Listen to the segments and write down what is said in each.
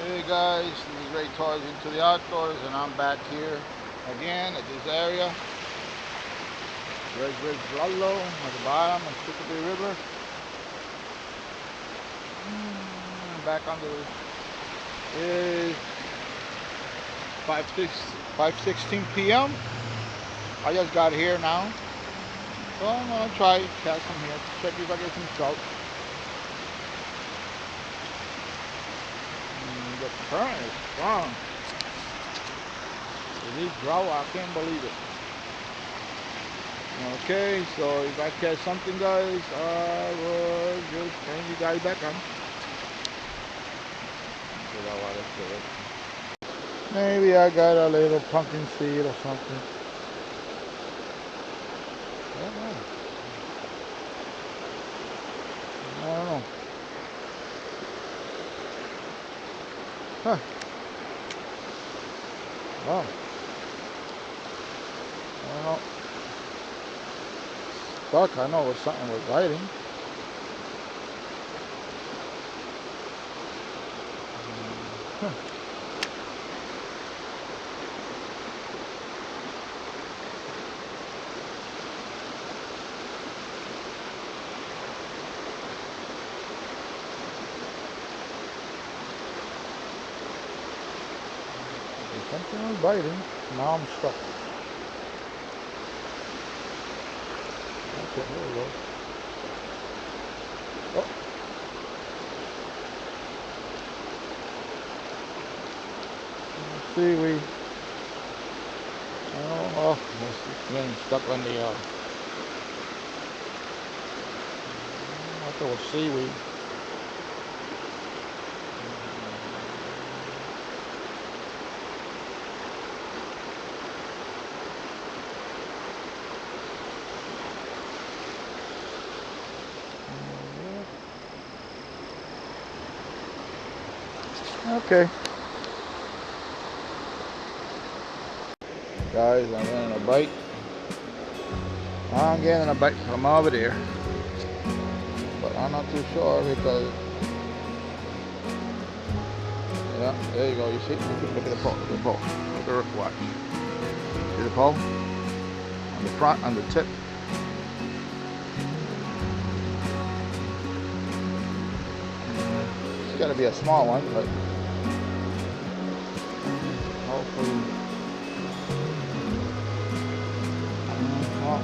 Hey guys, this is Ray Torres into the outdoors, and I'm back here again at this area, Redbridge Lalo at the bottom of Chicopee River. I'm back on the. It is 5:16 p.m. I just got here now, so I'm gonna try cast some here, check if I get some trout. The current is strong. It is drought. I can't believe it. Okay, so if I catch something, guys, I will just bring you guys back on. Maybe I got a little pumpkin seed or something. I don't know. I don't know. Huh. Wow. I don't know. Stuck. I know something was biting. Huh. Something was biting. Now I'm stuck. Okay, there we go. Oh. Seaweed. Oh, it's getting stuck on the. I thought it was seaweed. Okay. Guys, I'm getting a bite. I'm getting a bite from over there. But I'm not too sure because, yeah, there you go. You see? Look at the pole. Look at the pole. Look at the watch. See the pole? On the front, on the tip. It's got to be a small one, but hopefully. Well,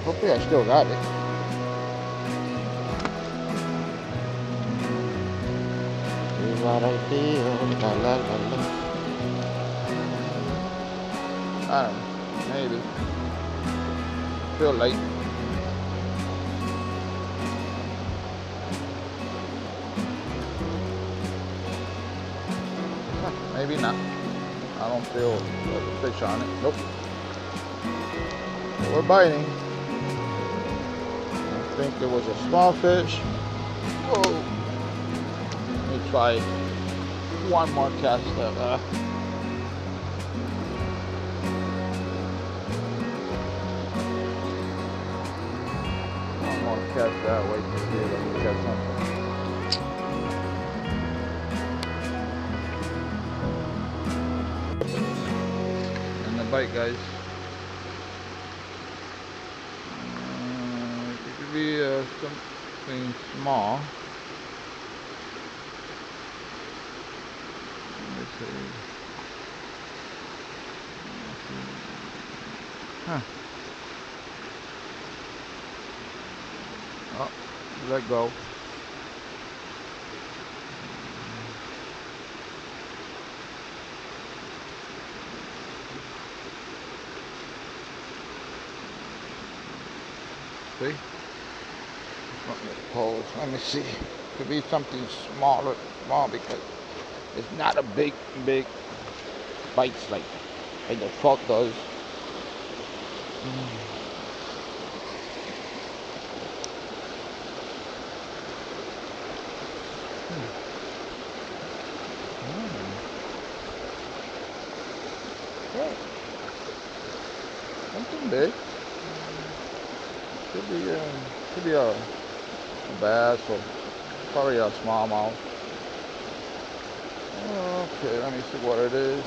hopefully I still got it. Is what I feel. La, la, la, la. I don't know. Maybe. Feel late. Maybe not. I don't feel the fish on it. Nope. We're biting. I think it was a small fish. Whoa. Let me try one more cast. One more cast that way to see if I can catch something. And the bite, guys. It could be something small. Let me see. Huh. Oh, let go. See? Poles. Let me see. Could be something small because it's not a big bites like the fault does. Yeah, something big. Could Should be a bass or probably a smallmouth. Okay, let me see what it is.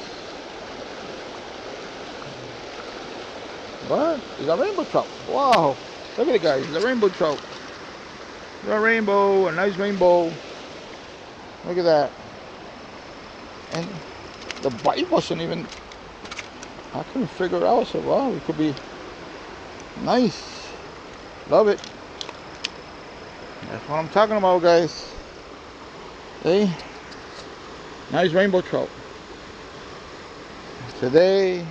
What? It's a rainbow trout. Wow. Look at it, guys. It's a rainbow trout. It's a rainbow, a nice rainbow. Look at that. And the bite wasn't even, I couldn't figure it out. I said, wow, it could be nice. Love it. That's what I'm talking about, guys. See? Nice rainbow trout. Today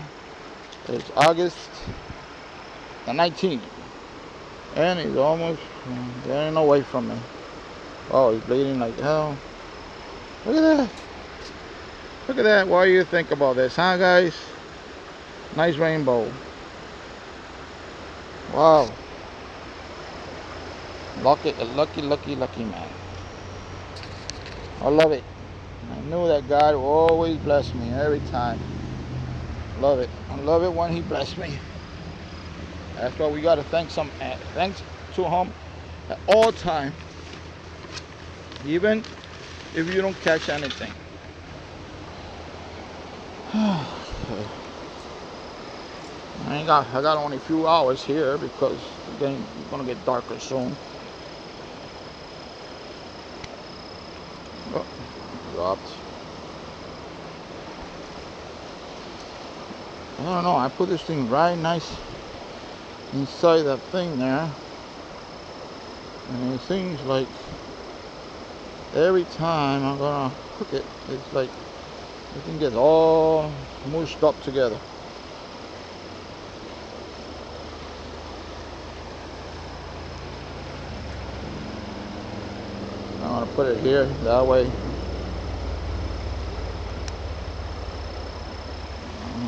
is August the 19th. And he's almost getting away from me. Oh, he's bleeding like hell. Look at that. Look at that. What do you think about this, huh, guys? Nice rainbow. Wow. Lucky man. I love it. I knew that God would always bless me every time. Love it. I love it when He bless me. That's why we gotta thanks to Him at all time, even if you don't catch anything. I got only a few hours here because it's gonna get darker soon. Oh, dropped. I don't know. I put this thing right nice inside that thing there, and it seems like every time I'm gonna cook it, it's like everything gets all mushed up together. I'm gonna put it here that way.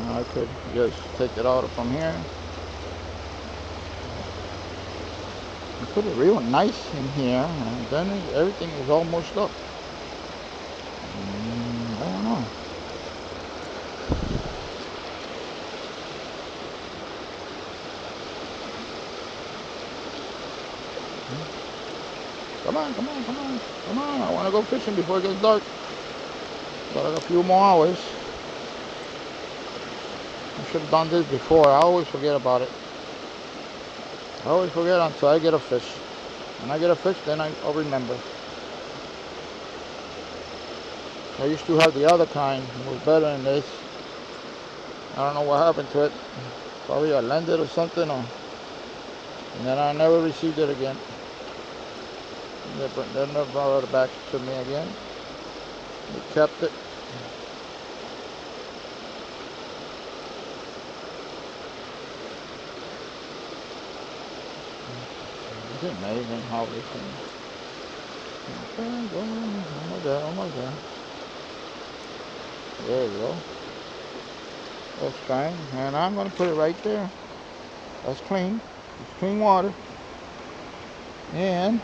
I could just take it out from here. I put it real nice in here, and then everything is all mushed up. I don't know. Come on. I want to go fishing before it gets dark. Got like a few more hours. I should have done this before. I always forget about it. I always forget until I get a fish. When I get a fish, then I'll remember. I used to have the other kind. It was better than this. I don't know what happened to it. Probably I lent it or something, and then I never received it again. They never brought it back to me again. They kept it. It's amazing how this thing. Okay, almost there. There you go. That's fine. And I'm going to put it right there. That's clean. It's clean water. And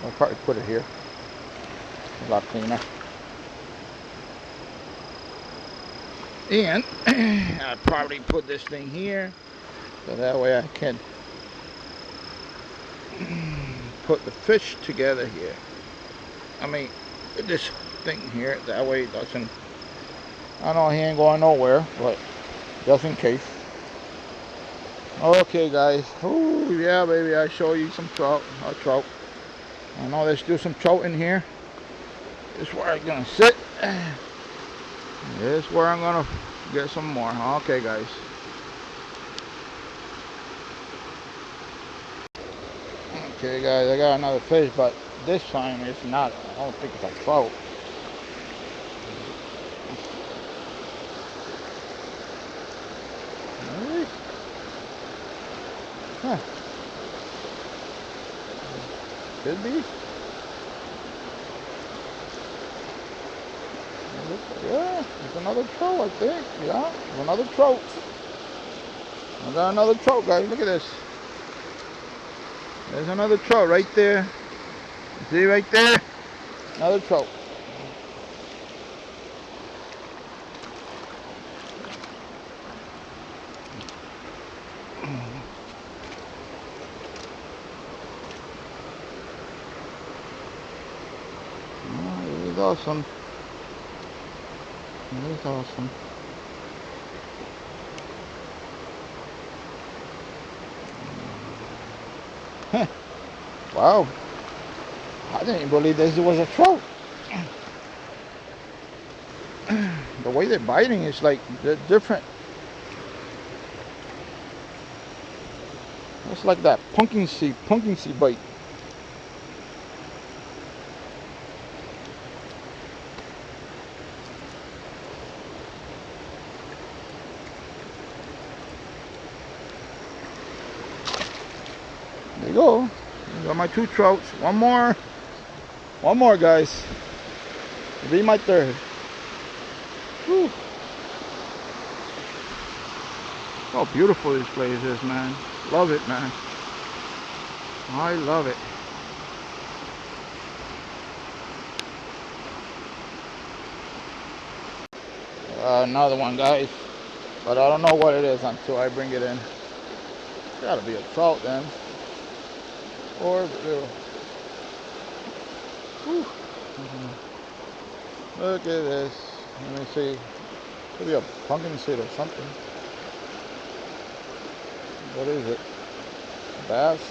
I'll probably put it here. A lot cleaner. And I'll probably put this thing here, so that way I can put the fish together here. I mean, this thing here, that way it doesn't, I know he ain't going nowhere, but just in case. Okay, guys. Oh yeah, baby, I show you some trout. A trout. I know there's still some trout in here. This is where I'm gonna sit. This is where I'm gonna get some more. Okay, guys. Okay, guys, I got another fish, but this time it's not. I don't think it's a trout. Really? Huh. Could be. Yeah, it's another trout, I think. Yeah, it's another trout. I got another trout, guys. Look at this. There's another trout right there. See right there? Another trout. awesome. That is awesome. Wow. I didn't believe this was a trout. The way they're biting is like they're different. It's like that pumpkin seed bite. There you go. Got my 2 trouts. One more. One more, guys. It'll be my 3rd. Whew. How beautiful this place is, man. Love it, man. I love it. Another one, guys. But I don't know what it is until I bring it in. It's gotta be a trout then. Or look at this. Let me see. Could be a pumpkin seed or something. What is it? Bass?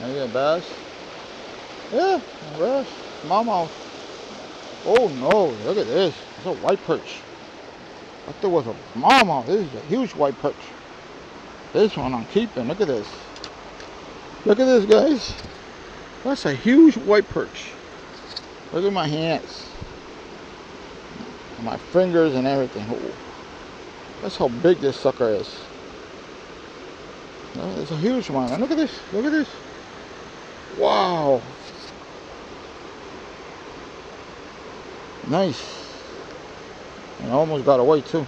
Maybe a bass? Yeah, a bass. Smallmouth. Oh no, look at this. It's a white perch. I thought it was a smallmouth. This is a huge white perch. This one I'm keeping. Look at this. Look at this, guys. That's a huge white perch. Look at my hands. My fingers and everything. Oh, that's how big this sucker is. It's a huge one. And look at this. Look at this. Wow. Nice. And almost got away too.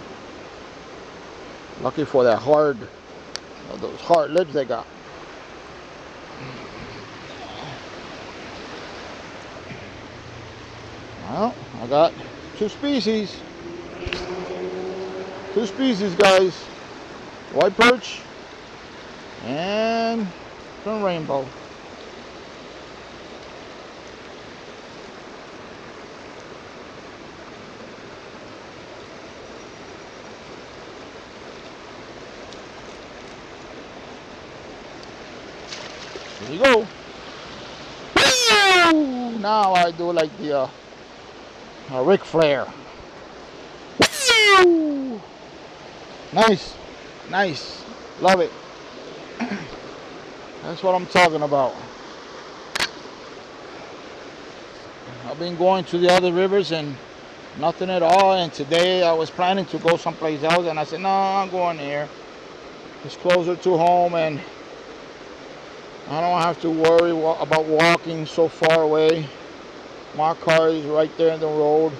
Lucky for that hard, those hard lips they got. Well, I got 2 species. 2 species, guys. White perch and some rainbow. There you go. Woo! Now I do like the Ric Flair. Woo! Nice, nice, love it. That's what I'm talking about. I've been going to the other rivers and nothing at all. And today I was planning to go someplace else, and I said, no, I'm going here. It's closer to home, and I don't have to worry about walking so far away. My car is right there in the road.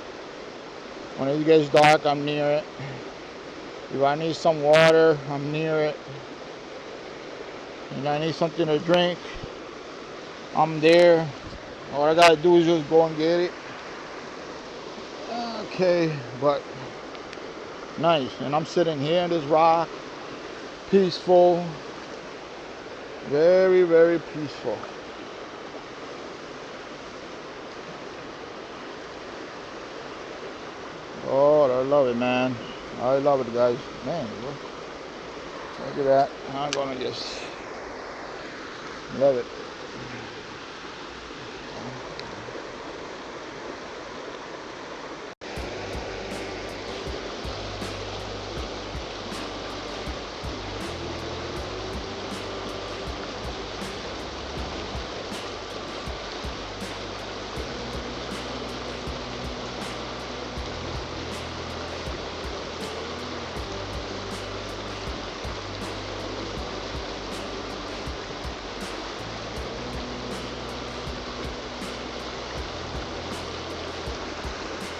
When it gets dark, I'm near it. If I need some water, I'm near it. If I need something to drink, I'm there. All I gotta do is just go and get it. Okay, but nice. And I'm sitting here in this rock, peaceful, very, very peaceful. Oh, I love it, man. I love it, guys. Man, look at that. I'm gonna just love it.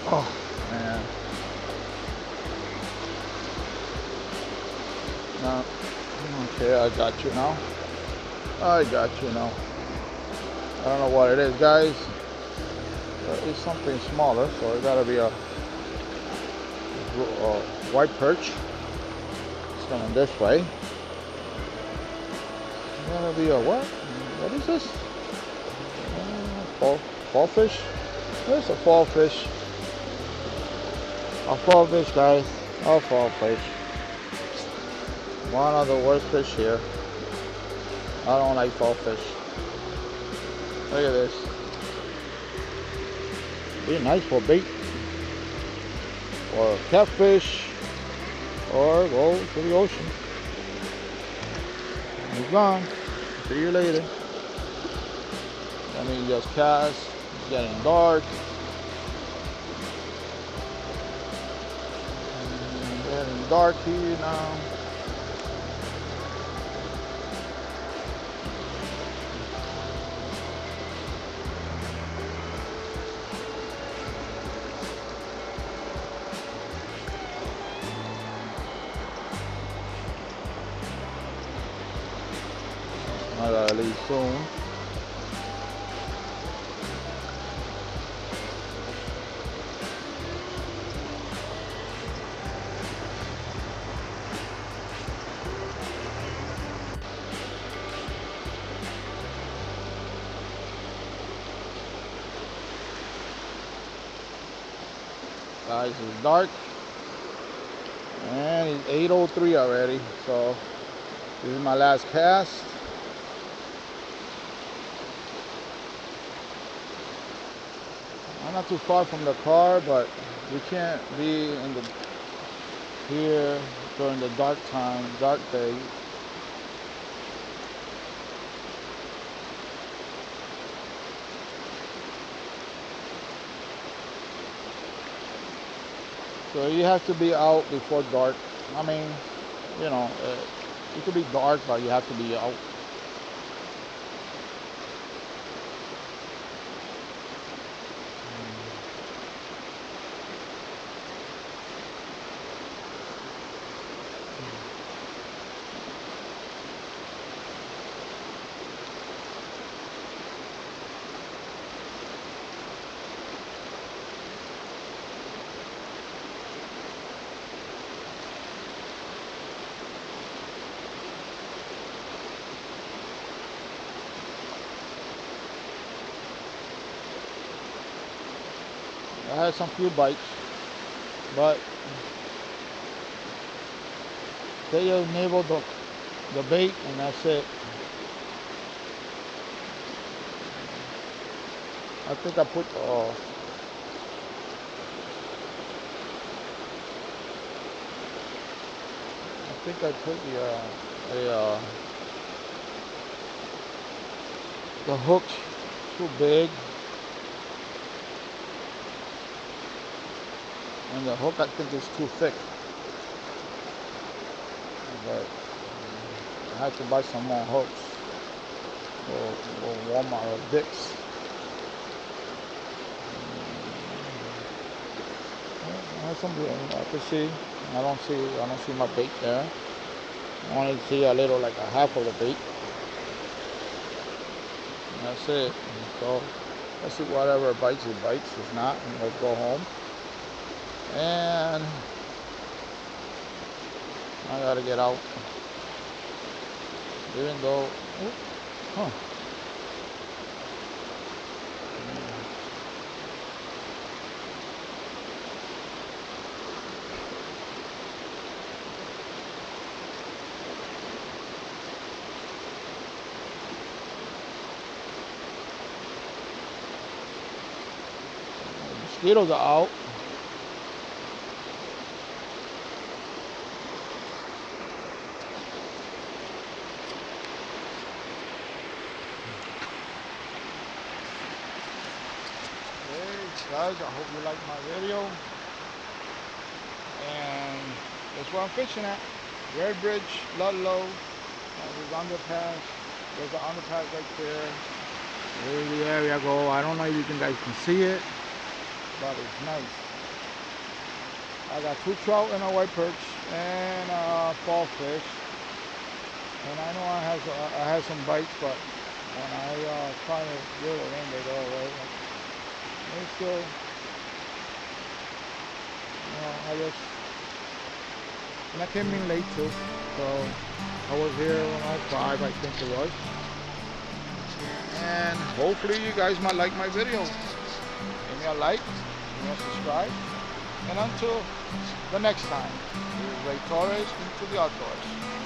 Oh, man. No. Okay, I got you now. I got you now. I don't know what it is, guys. It's something smaller, so it gotta be a white perch. It's coming this way. It's gonna be a what? What is this? Fall fish? There's a fall fish. A fall fish, guys. A fall fish. One of the worst fish here. I don't like fall fish. Look at this. Be nice for bait. Or catfish. Or go to the ocean. He's gone. See you later. Let me just cast. It's getting dark. It's getting dark here now. I gotta leave soon. Guys, it's dark and it's 8:03 already, so this is my last cast. I'm not too far from the car, but we can't be in the here during the dark time, dark day. So you have to be out before dark. I mean, you know, it could be dark, but you have to be out. I had some few bites, but they just nibbled the bait and that's it. I think I put the hook too big. And the hook I think is too thick. But I had to buy some more hooks. Or Walmart or Dick's. I have some, I can see. I don't see my bait there. I only see a little, like a half of the bait. And that's it. So let's see, whatever bites it bites. If not, let's go home. And I gotta get out. Even though, mosquitoes are out. Guys, I hope you like my video, and that's where I'm fishing at, Redbridge, Ludlow. There's underpass. There's an underpass right there. There's the area I go. I don't know if you guys can see it, but it's nice. I got 2 trout and a white perch and a fall fish, and I know I had some bites, but when I try to reel it in, they go away. And still, and I came in late too, so I was here around 5, I think it was. And hopefully you guys might like my video. Give me a like, give me a subscribe, and until the next time, this is Ray Torres into the outdoors.